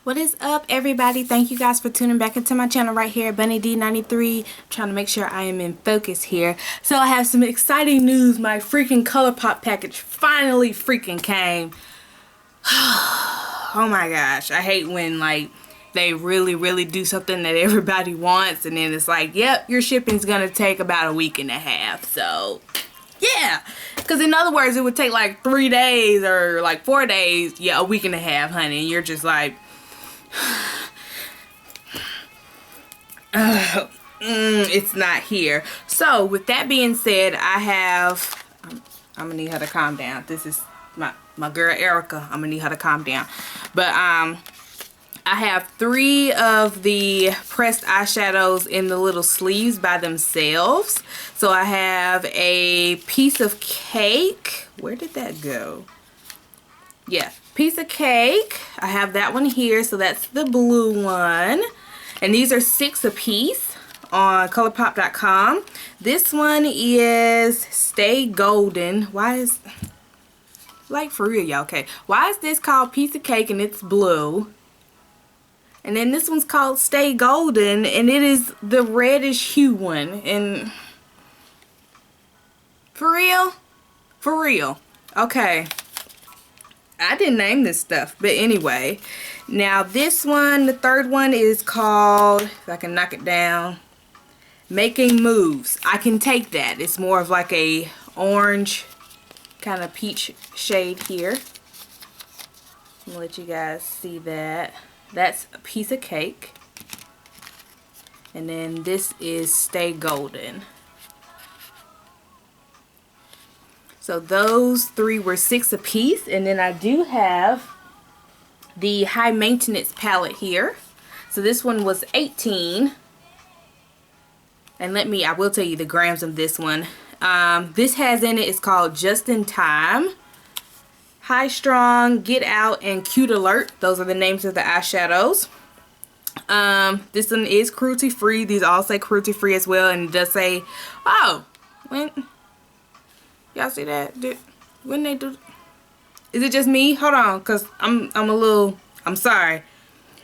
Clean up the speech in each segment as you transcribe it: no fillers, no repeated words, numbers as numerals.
What is up, everybody? Thank you guys for tuning back into my channel right here, Bunny D93. Trying to make sure I am in focus here. So I have some exciting news. My freaking ColourPop package finally freaking came. Oh my gosh, I hate when like they really do something that everybody wants and then it's like, yep, your shipping's gonna take about a week and a half. So yeah, because in other words, it would take like 3 days or like 4 days. Yeah, a week and a half, honey. And you're just like, it's not here. So with that being said, I'm gonna need her to calm down. This is my girl Erica. I'm gonna need her to calm down. But I have 3 of the pressed eyeshadows in the little sleeves by themselves. So I have a piece of cake. Where did that go? Yeah, piece of cake. I have that one here, so that's the blue one. And these are 6 a piece on ColourPop.com. This one is Stay Golden. Why is, like for real, y'all, okay. Why is this called piece of cake and it's blue? And then this one's called Stay Golden and it is the reddish hue one. And for real? For real. Okay. I didn't name this stuff, but anyway. Now this one, the third one, is called, if I can knock it down, Making Moves. I can take that. It's more of like a orange kind of peach shade here. I'm gonna let you guys see that. That's a piece of cake. And then this is Stay Golden. So those 3 were 6 a piece, and then I do have the High Maintenance palette here. So this one was 18, and I will tell you the grams of this one. This has in it, it's called Just in Time, High Strong, Get Out, and Cute Alert. Those are the names of the eyeshadows. This one is cruelty free. These all say cruelty free as well, and it does say, oh, when. Y'all see that? When they do, is it just me? Hold on, cause I'm sorry.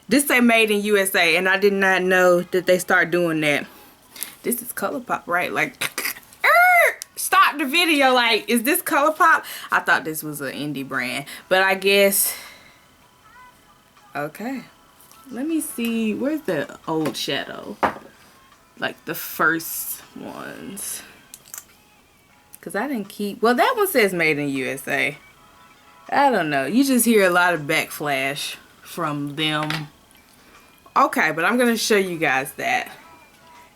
This say made in USA, and I did not know that they start doing that. This is ColourPop, right? Like, stop the video. Like, is this ColourPop? I thought this was an indie brand, but I guess. Okay, let me see. Where's the old shadow? Like the first ones. Because I didn't keep, well, that one says made in USA. I don't know, you just hear a lot of backflash from them. Okay, but I'm going to show you guys that.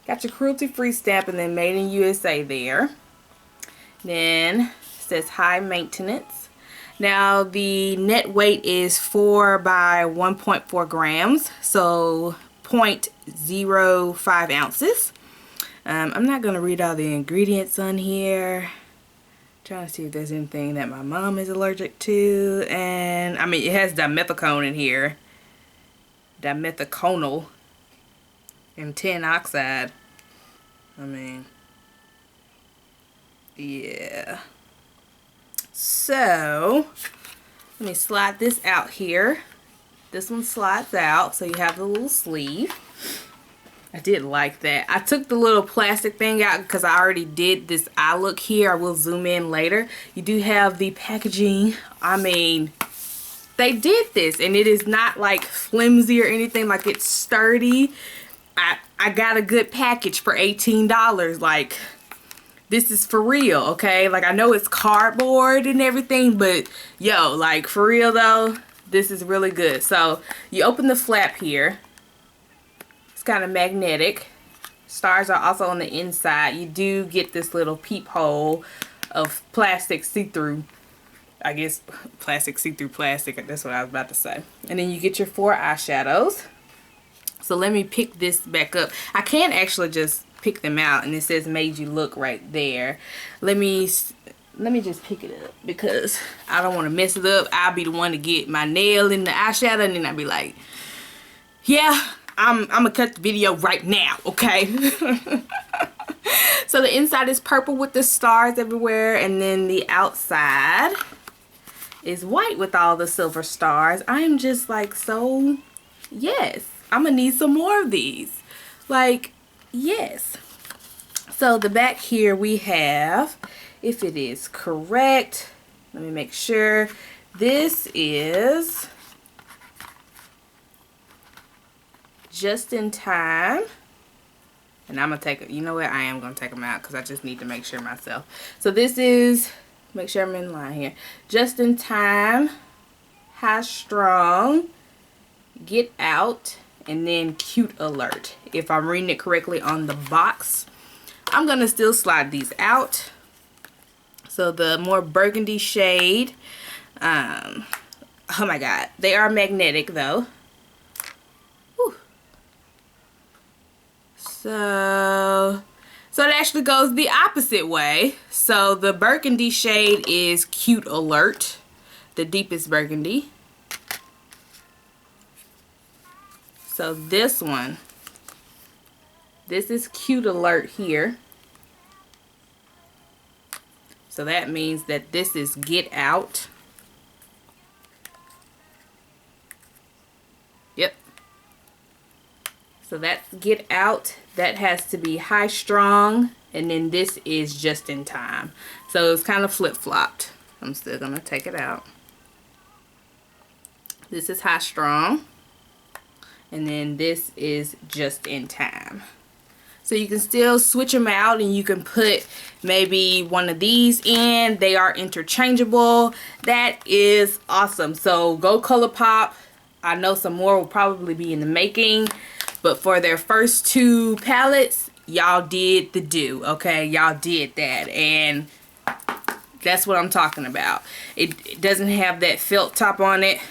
Got your cruelty free stamp and then made in USA there. Then it says high maintenance. Now the net weight is 4 by 1.4 grams, so 0.05 ounces. I'm not going to read all the ingredients on here. Trying to see if there's anything that my mom is allergic to. And, I mean, it has dimethicone in here. Dimethiconal. And tin oxide. I mean, yeah. So, let me slide this out here. This one slides out, so you have the little sleeve. I did like that. I took the little plastic thing out because I already did this eye look here. I will zoom in later. You do have the packaging. I mean, they did this and it is not like flimsy or anything. Like, it's sturdy. I got a good package for $18. Like, this is for real, okay? Like, I know it's cardboard and everything, but yo, like, for real though, this is really good. So you open the flap here. It's kind of magnetic. Stars are also on the inside. You do get this little peephole of plastic see-through. I guess plastic see-through plastic. That's what I was about to say. And then you get your 4 eyeshadows. So let me pick this back up. I can actually just pick them out, and it says made you look right there. Let me just pick it up because I don't want to mess it up. I'll be the one to get my nail in the eyeshadow, and then I'll be like, yeah. I'm gonna cut the video right now, okay? So the inside is purple with the stars everywhere, and then the outside is white with all the silver stars. I am just like so Yes, I'm gonna need some more of these. Like, yes. So the back here we have, if it is correct, let me make sure. This is Just in Time. And I'm gonna take it, you know what, I am gonna take them out because I just need to make sure myself. So this is, make sure I'm in line here. Just in Time, High Strong, Get Out, and then Cute Alert. If I'm reading it correctly on the box. I'm gonna still slide these out. So the more burgundy shade, oh my god, they are magnetic though. Whew. So it actually goes the opposite way. So the burgundy shade is Cute Alert, the deepest burgundy. So this one, this is Cute Alert here. So that means that this is Get Out. Yep. So that's Get Out. That has to be High Strong. And then this is Just in Time. So it's kind of flip-flopped. I'm still going to take it out. This is High Strong. And then this is Just in Time. So you can still switch them out and you can put maybe one of these in. They are interchangeable. That is awesome. So go ColourPop. I know some more will probably be in the making. But for their first two palettes, y'all did the do. Okay, y'all did that. And that's what I'm talking about. It doesn't have that felt top on it.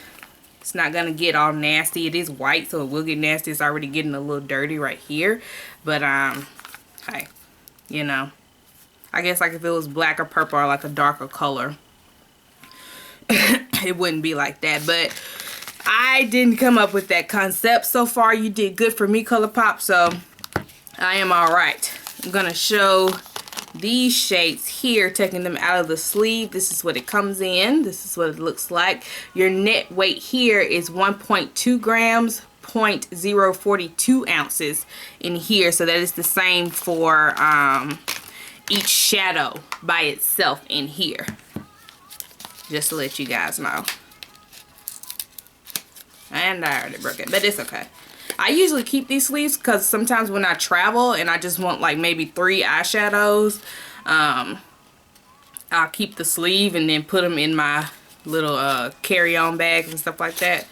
It's not gonna get all nasty. It is white, so it will get nasty. It's already getting a little dirty right here. But hey, you know, I guess like if it was black or purple or like a darker color, it wouldn't be like that. But I didn't come up with that concept. So far, you did good for me, ColourPop. So I am all right. I'm gonna show these shades here, taking them out of the sleeve. This is what it comes in. This is what it looks like. Your net weight here is 1.2 grams, 0.042 ounces in here. So that is the same for each shadow by itself in here. Just to let you guys know. And I already broke it, but it's okay. I usually keep these sleeves because sometimes when I travel and I just want like maybe 3 eyeshadows, I'll keep the sleeve and then put them in my little carry-on bags and stuff like that.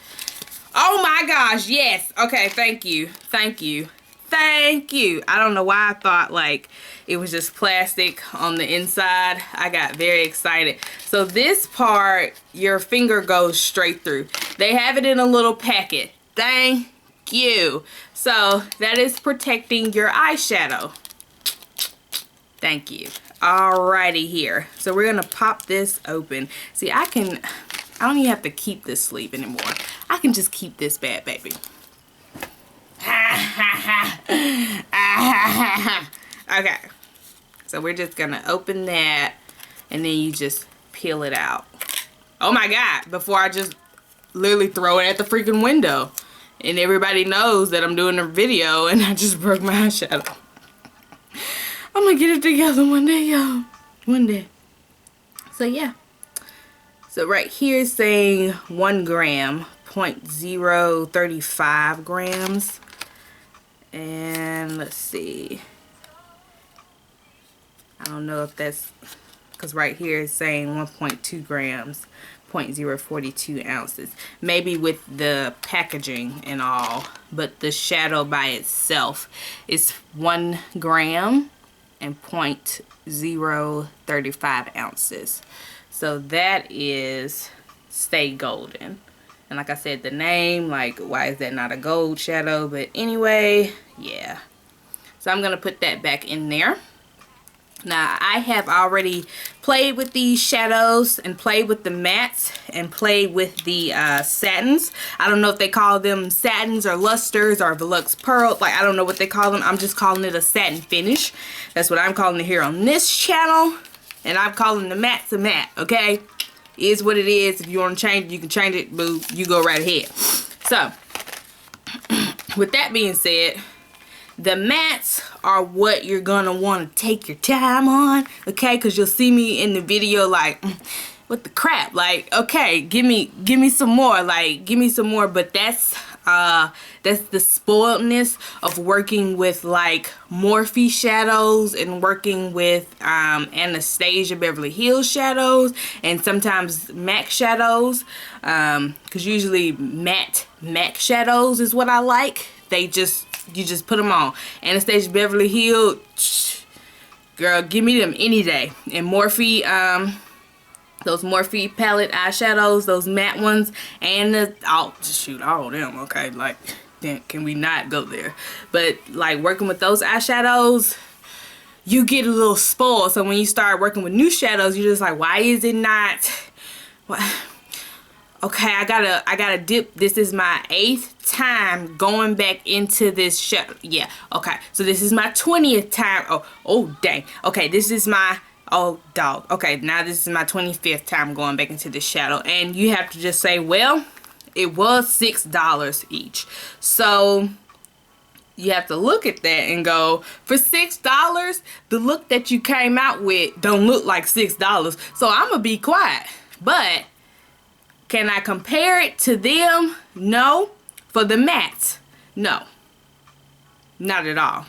Oh my gosh, yes. Okay, thank you. Thank you. Thank you. I don't know why I thought like it was just plastic on the inside. I got very excited. So this part, your finger goes straight through. They have it in a little packet. Thank you. So that is protecting your eyeshadow. Thank you. Alrighty here. So we're gonna pop this open. See, I don't even have to keep this sleeve anymore. I can just keep this bad baby. Okay. So we're just gonna open that and then you just peel it out. Oh my god, before I just literally throw it at the freaking window. And everybody knows that I'm doing a video and I just broke my eyeshadow. I'm gonna get it together one day, y'all. One day. So yeah. So right here is saying 1 gram, 0.035 grams. And let's see. I don't know if that's, because right here is saying 1.2 grams. 0.042 ounces, maybe with the packaging and all, but the shadow by itself is 1 gram and 0.035 ounces. So that is Stay Golden. And like I said, the name, like, why is that not a gold shadow? But anyway, yeah. So I'm gonna put that back in there. Now, I have already played with these shadows and played with the mattes and played with the satins. I don't know if they call them satins or lusters or Velux Pearl. Like, I don't know what they call them. I'm just calling it a satin finish. That's what I'm calling it here on this channel. And I'm calling the mattes a matte, okay? It is what it is. If you want to change it, you can change it, boo. You go right ahead. So, with that being said, the mattes are what you're gonna want to take your time on, okay? Because you'll see me in the video like, what the crap? Like, okay, give me some more. Like, give me some more. But that's the spoiledness of working with like Morphe shadows and working with Anastasia Beverly Hills shadows and sometimes MAC shadows. Because usually matte MAC shadows is what I like. You just put them on. Anastasia Beverly Hills, girl, give me them any day. And Morphe, those Morphe palette eyeshadows, those matte ones, and all of them, okay? Like, then can we not go there? But like working with those eyeshadows, you get a little spoiled. So when you start working with new shadows, you're just like, why is it not? What? Okay, I gotta dip. This is my 8th time going back into this shadow. Yeah, okay. So this is my 20th time. Oh dang. Okay, this is my, oh dog. Okay, now this is my 25th time going back into this shadow. And you have to just say, well, it was $6 each. So you have to look at that and go, for $6, the look that you came out with don't look like $6. So I'm gonna be quiet. But can I compare it to them? No. For the mattes, no. Not at all.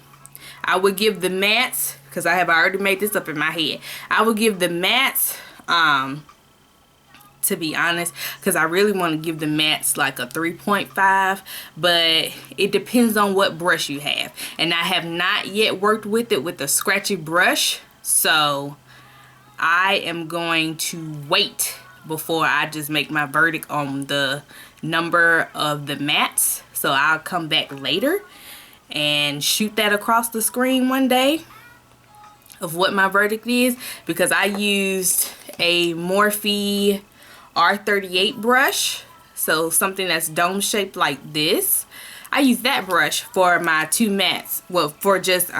I would give the mattes, because I have already made this up in my head. I would give the mattes, to be honest, because I really want to give the mattes like a 3.5, but it depends on what brush you have. And I have not yet worked with it with a scratchy brush, so I am going to wait before I just make my verdict on the number of the mattes. So I'll come back later and shoot that across the screen one day of what my verdict is, because I used a Morphe R38 brush, so something that's dome shaped like this. I use that brush for my 2 mattes. Well, for just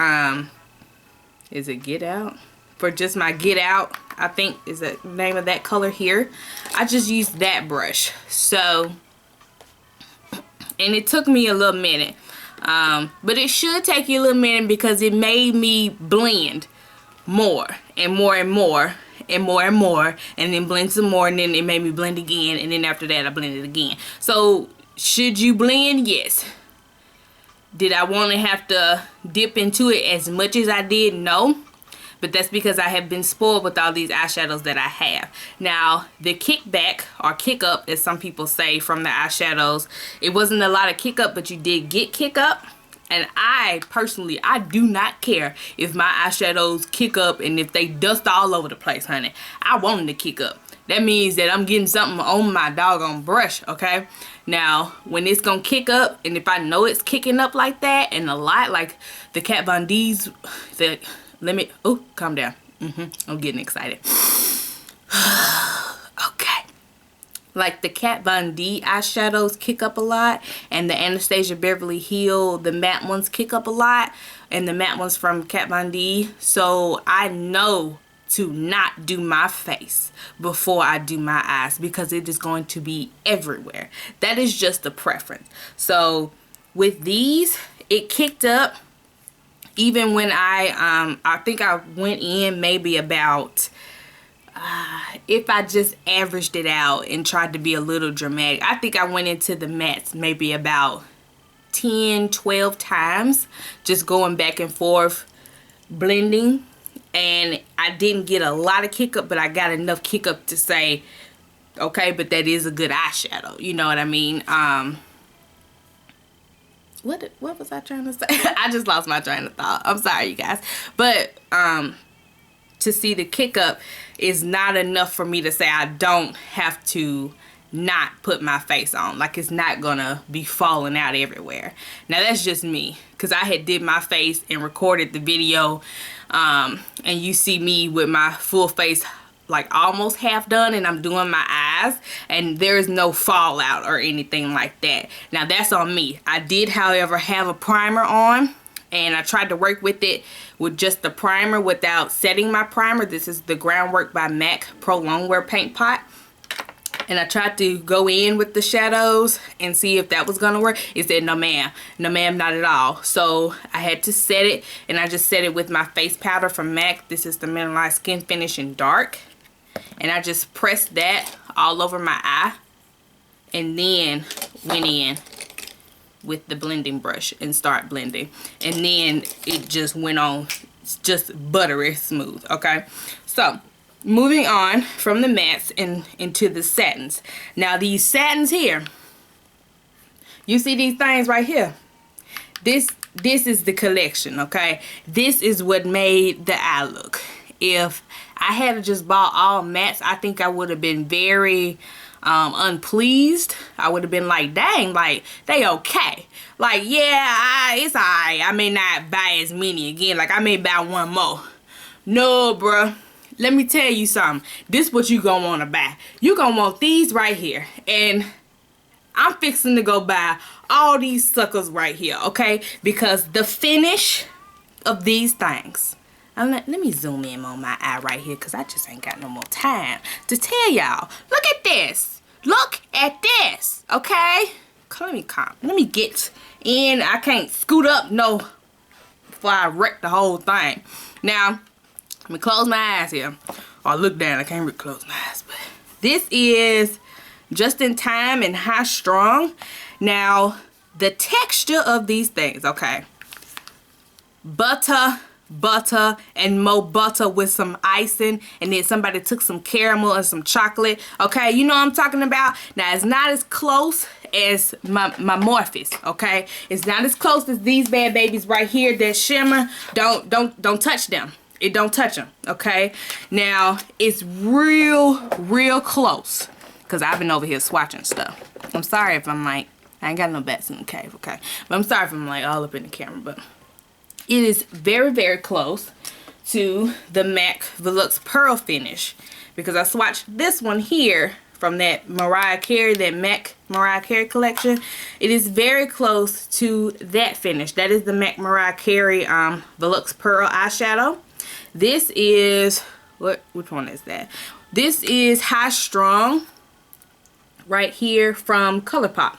is it Get Out? For just my Get Out, I think is the name of that color here. I just used that brush. So, and it took me a little minute, but it should take you a little minute because it made me blend more and more and more and more and more, and then blend some more, and then it made me blend again, and then after that I blended again. So should you blend? Yes. Did I want to have to dip into it as much as I did? No. But that's because I have been spoiled with all these eyeshadows that I have. Now, the kickback, or kick up, as some people say, from the eyeshadows, it wasn't a lot of kick up, but you did get kick up. And I, personally, I do not care if my eyeshadows kick up and if they dust all over the place, honey. I want them to kick up. That means that I'm getting something on my doggone brush, okay? Now, when it's gonna kick up, and if I know it's kicking up like that, and a lot, like the Kat Von D's, the limit, oh, calm down. I'm getting excited. Okay. Like the Kat Von D eyeshadows kick up a lot, and the Anastasia Beverly Hills, the matte ones kick up a lot, and the matte ones from Kat Von D. So I know to not do my face before I do my eyes, because it is going to be everywhere. That is just a preference. So with these, it kicked up even when I think I went in maybe about if I just averaged it out and tried to be a little dramatic, I think I went into the mattes maybe about 10-12 times, just going back and forth blending, and I didn't get a lot of kick up, but I got enough kick up to say, okay, but that is a good eyeshadow, you know what I mean? What was I trying to say? I just lost my train of thought. I'm sorry, you guys. But to see the kick up is not enough for me to say I don't have to not put my face on. Like, it's not gonna be falling out everywhere. Now that's just me, because I had did my face and recorded the video, and you see me with my full face like almost half done, and I'm doing my eyes, and there is no fallout or anything like that. Now that's on me. I did, however, have a primer on, and I tried to work with it with just the primer without setting my primer. This is the Groundwork by MAC Pro Longwear Paint Pot, And I tried to go in with the shadows and see if that was gonna work. It said no ma'am, not at all. So I had to set it, and I just set it with my face powder from MAC. This is the Mineralized Skin Finish in Dark, and I just pressed that all over my eye and then went in with the blending brush and start blending, and then it just went on just buttery smooth. Okay, so moving on from the mattes and into the satins. Now these satins here, you see these things right here, this is the collection. Okay, this is what made the eye look. If I had just bought all mattes, I think I would have been very unpleased. I would have been like, dang, like they okay, like yeah, it's alright, I may not buy as many again, like I may buy one more. No bruh, let me tell you something. This what you gonna want to buy. You gonna want these right here, and I'm fixing to go buy all these suckers right here, okay? Because the finish of these things, let me zoom in on my eye right here, because I just ain't got no more time to tell y'all. Look at this. Look at this, okay? Let me get in. I can't scoot up no before I wreck the whole thing. Now, let me close my eyes here. Or look down. I can't really close my eyes. But this is Just in Time and High Strung. Now, the texture of these things, okay. Butter, and more butter with some icing. And then somebody took some caramel and some chocolate. Okay, you know what I'm talking about? Now, it's not as close as my Morpheus, okay? It's not as close as these bad babies right here that shimmer. Don't touch them. It don't touch them, okay? Now, it's real close, because I've been over here swatching stuff. I'm sorry if I'm like, I ain't got no bats in the cave, okay? But I'm sorry if I'm like all up in the camera, but it is very close to the MAC Volux Pearl Finish, because I swatched this one here from that MAC Mariah Carey collection. It is very close to that finish. That is the MAC Mariah Carey Volux Pearl eyeshadow. This is, which one is that? This is High Strung right here from ColourPop.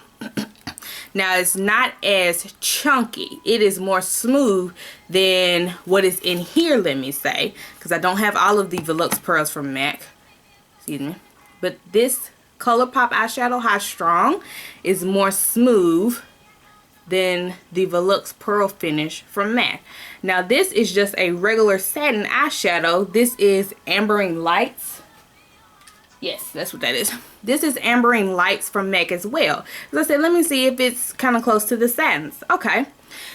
Now, it's not as chunky. It is more smooth than what is in here, let me say, because I don't have all of the Volux Pearls from MAC. Excuse me. But this ColourPop eyeshadow, High Strung, is more smooth than the Volux Pearl Finish from MAC. Now, this is just a regular satin eyeshadow. This is Ambering Lights. Yes, that's what that is. This is Ambering Lights from MAC as well. As I said, let me see if it's kind of close to the satins. Okay.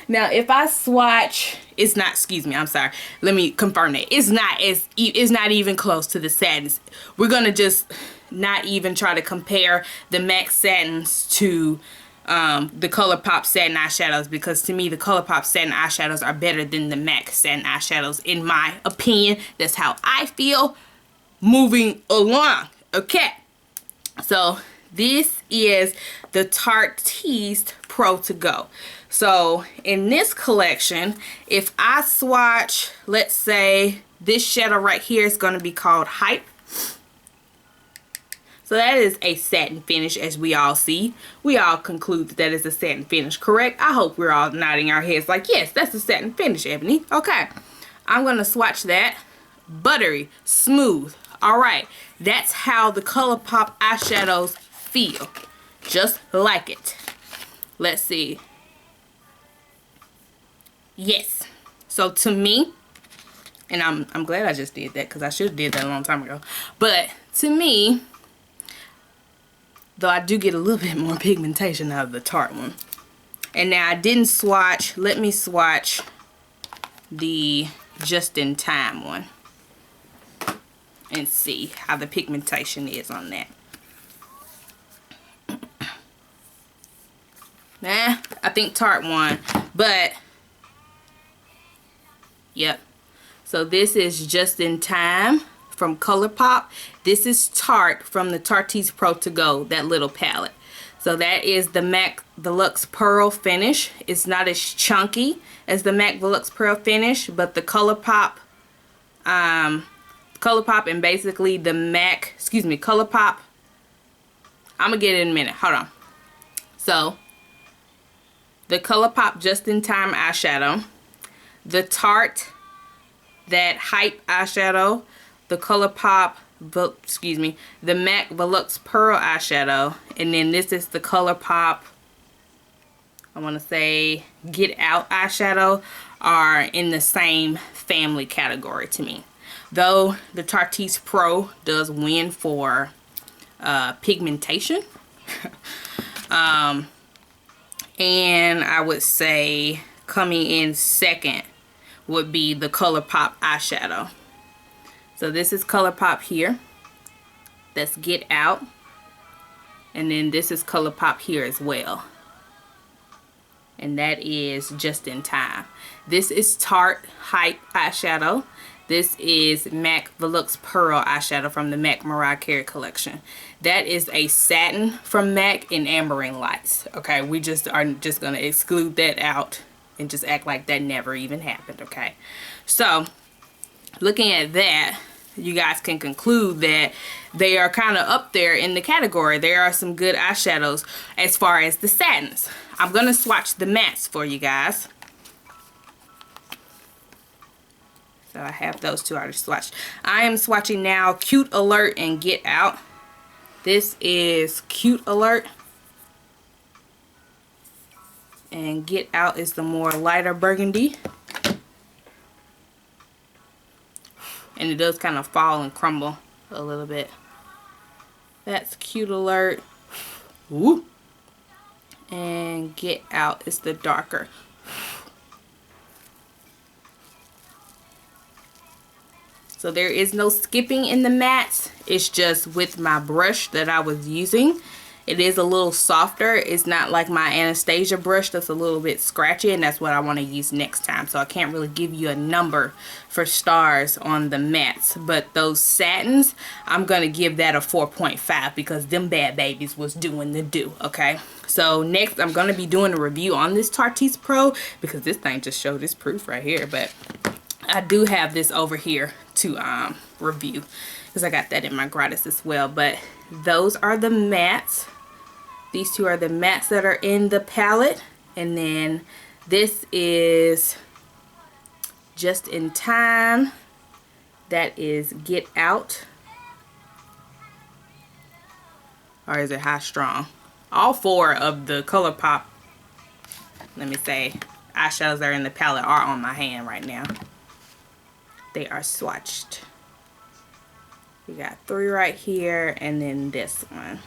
Now, if I swatch, it's not, excuse me, I'm sorry. Let me confirm that. It's not even close to the satins. We're going to just not even try to compare the MAC satins to the ColourPop satin eyeshadows, because to me the ColourPop satin eyeshadows are better than the MAC satin eyeshadows, in my opinion. That's how I feel. Moving along. Okay, so this is the Tarteist Pro To Go. So in this collection, if I swatch, let's say this shadow right here is going to be called Hype. So that is a satin finish, as we all see. We all conclude that is a satin finish, correct? I hope we're all nodding our heads like, yes, that's a satin finish, Ebony. Okay, I'm going to swatch that. Buttery, smooth. All right, that's how the ColourPop eyeshadows feel. Just like it. Let's see. Yes. So to me, and I'm glad I just did that, because I should have did that a long time ago. But to me, though I do get a little bit more pigmentation out of the Tarte one. And now I didn't swatch. Let me swatch the Just in Time one and see how the pigmentation is on that. Nah, I think Tarte won, but yep. So this is Just in Time from ColourPop. This is Tarte from the Tarteist Pro To Go, that little palette. So that is the MAC Volux Pearl Finish. It's not as chunky as the MAC Volux Pearl Finish, but the ColourPop and basically the MAC, excuse me, ColourPop I'm gonna get it in a minute. Hold on. So, the ColourPop Just in Time eyeshadow, the Tarte That Hype eyeshadow, the ColourPop, the MAC Volux Pearl eyeshadow, and then this is the ColourPop, I want to say, Get Out eyeshadow, are in the same family category to me. Though the Tarteist Pro does win for pigmentation. And I would say coming in second would be the ColourPop eyeshadow. So this is ColourPop here. That's Get Out. And then this is ColourPop here as well. And that is Just in Time. This is Tarte Hype eyeshadow. This is MAC Volux Pearl eyeshadow from the MAC Mariah Carey collection. That is a satin from MAC in Ambering Lights. Okay, we just are just going to exclude that out and just act like that never even happened. Okay, so looking at that, you guys can conclude that they are kind of up there in the category. There are some good eyeshadows as far as the satins. I'm going to swatch the mattes for you guys. So I have those two already swatched. I am swatching now Cute Alert and Get Out. This is Cute Alert. And Get Out is the more lighter burgundy. And it does kind of fall and crumble a little bit. That's Cute Alert. Woo. And Get Out is the darker. So there is no skipping in the mattes. It's just with my brush that I was using. It is a little softer. It's not like my Anastasia brush that's a little bit scratchy, and that's what I want to use next time. So I can't really give you a number for stars on the mattes. But those satins, I'm going to give that a 4.5 because them bad babies was doing the do, okay? So next, I'm going to be doing a review on this Tarteist Pro because this thing just showed its proof right here. But I do have this over here to review because I got that in my gratis as well. But those are the mattes. These two are the mattes that are in the palette. And then this is Just in Time. That is Get Out. Or is it High Strong? All four of the ColourPop, let me say, eyeshadows that are in the palette are on my hand right now. They are swatched. We got 3 right here and then this one.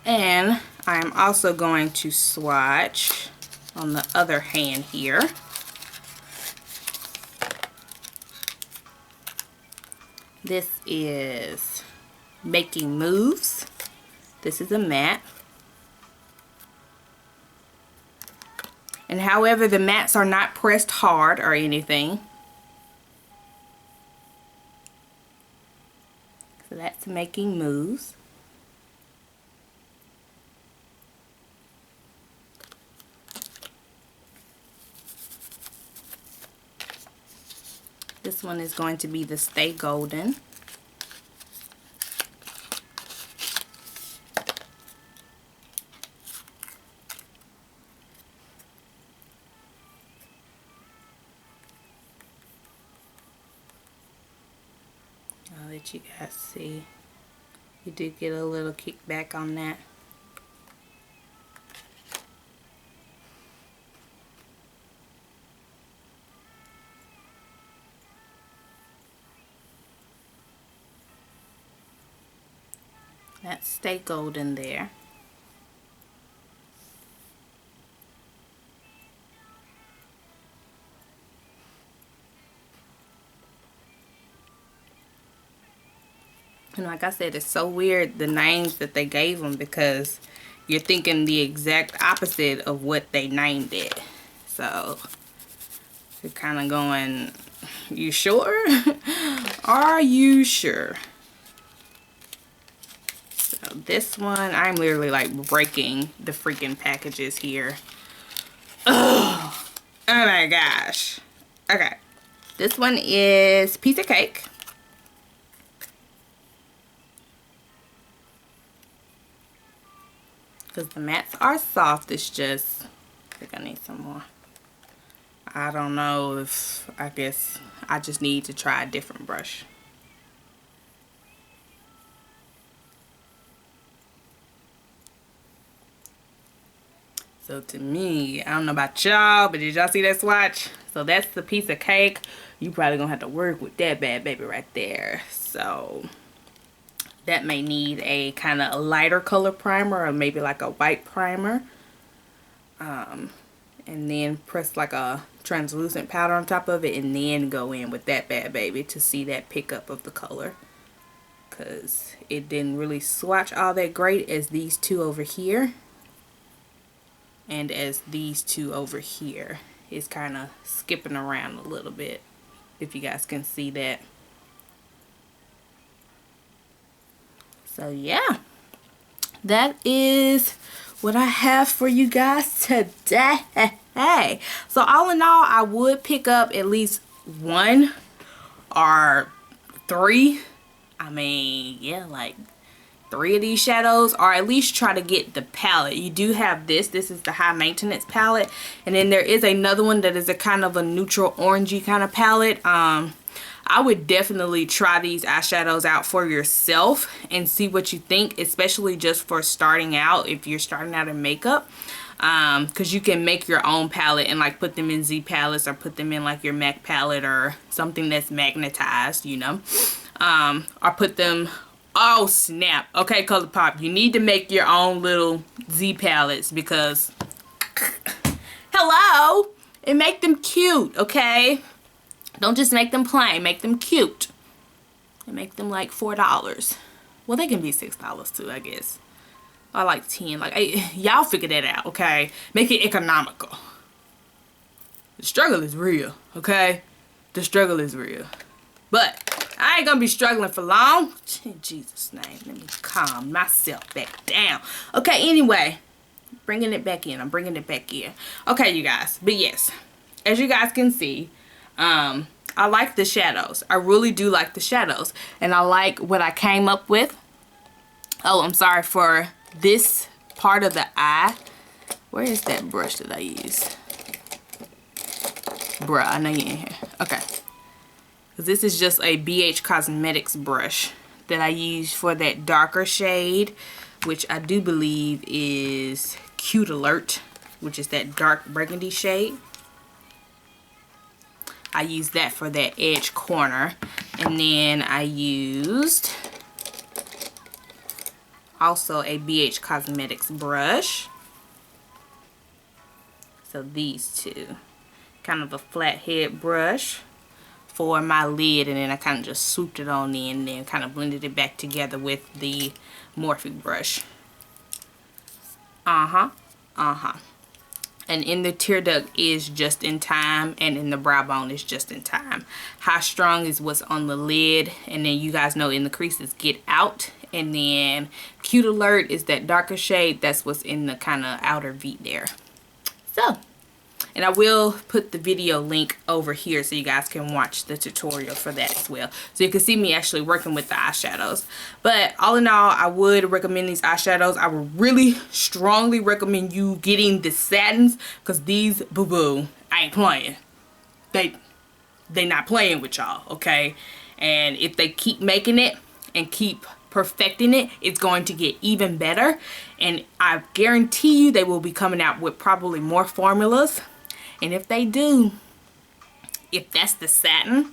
And I'm also going to swatch on the other hand here. This is Making Moves. This is a matte. And however, the mattes are not pressed hard or anything. So that's Making Moves. This one is going to be the Stay Golden. I'll let you guys see. You do get a little kickback on that. That's Stay Golden there. And like I said, it's so weird the names that they gave them because you're thinking the exact opposite of what they named it. So you're kind of going, you sure? Are you sure? So this one, I'm literally like breaking the freaking packages here. Oh my gosh. Okay. This one is Piece of Cake. because the mattes are soft. It's just, I think I need some more. I don't know if, I guess I just need to try a different brush. So to me, I don't know about y'all, but did y'all see that swatch? So that's the piece of cake. You probably gonna have to work with that bad baby right there. So that may need a kind of a lighter color primer, or maybe like a white primer. And then press like a translucent powder on top of it, and then go in with that bad baby to see that pickup of the color. Because it didn't really swatch all that great as these two over here. And as these two over here. It's kind of skipping around a little bit, if you guys can see that. So yeah, that is what I have for you guys today. So all in all, I would pick up at least 1 or 3. I mean, yeah, like 3 of these shadows, or at least try to get the palette. You do have this is the high maintenance palette, and then there is another one that is a kind of a neutral orangey kind of palette. I would definitely try these eyeshadows out for yourself and see what you think, especially just for starting out, if you're starting out in makeup. Because you can make your own palette and like put them in Z palettes, or put them in like your MAC palette or something that's magnetized, you know. Or put them, oh snap, okay, ColourPop, you need to make your own little Z palettes, because hello, and make them cute, okay? Don't just make them plain, make them cute. And make them like $4. Well, they can be $6 too, I guess. Or like 10. Like, y'all figure that out, okay? Make it economical. The struggle is real, okay? The struggle is real. But I ain't gonna be struggling for long. In Jesus' name, let me calm myself back down. Okay, anyway, bringing it back in. I'm bringing it back in. Okay, you guys. But yes, as you guys can see, I like the shadows. I really do like the shadows. And I like what I came up with. Oh, I'm sorry, for this part of the eye. Where is that brush that I use? Bruh, I know you in here. Okay. This is just a BH Cosmetics brush that I use for that darker shade, which I do believe is Cute Alert, which is that dark burgundy shade. I used that for that edge corner. And then I used also a BH Cosmetics brush. So these two. Kind of a flathead brush for my lid, and then I kind of just swooped it on in and then kind of blended it back together with the Morphe brush. And in the tear duct is Just in Time, and in the brow bone is Just in Time. High Strung is what's on the lid, and then you guys know in the crease is Get Out, and then Cute Alert is that darker shade. That's what's in the kind of outer V there. So, and I will put the video link over here so you guys can watch the tutorial for that as well. So you can see me actually working with the eyeshadows. But all in all, I would recommend these eyeshadows. I would really strongly recommend you getting the satins, because these boo-boo, I ain't playing. They not playing with y'all, okay? And if they keep making it and keep perfecting it, it's going to get even better. And I guarantee you they will be coming out with probably more formulas. And if they do, if that's the satin,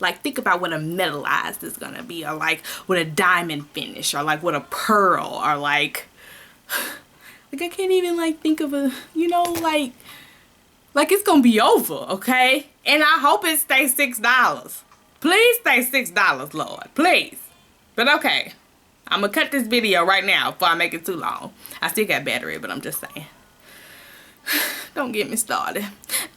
like think about what a metallized is gonna be, or like with a diamond finish, or like with a pearl, or like I can't even like think of a, you know, like it's gonna be over, okay? And I hope it stays $6. Please stay $6, Lord, please. But okay, I'm gonna cut this video right now before I make it too long. I still got battery, but I'm just saying. Don't get me started.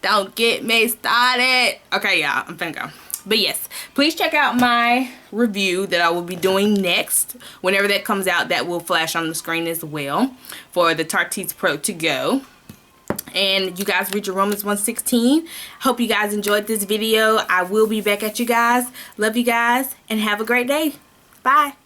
Don't get me started. Okay, y'all, I'm finna go. But yes, please check out my review that I will be doing next. Whenever that comes out, that will flash on the screen as well for the Tarte's Pro To Go. And you guys read your Romans 1:16. Hope you guys enjoyed this video. I will be back at you guys. Love you guys, and have a great day. Bye.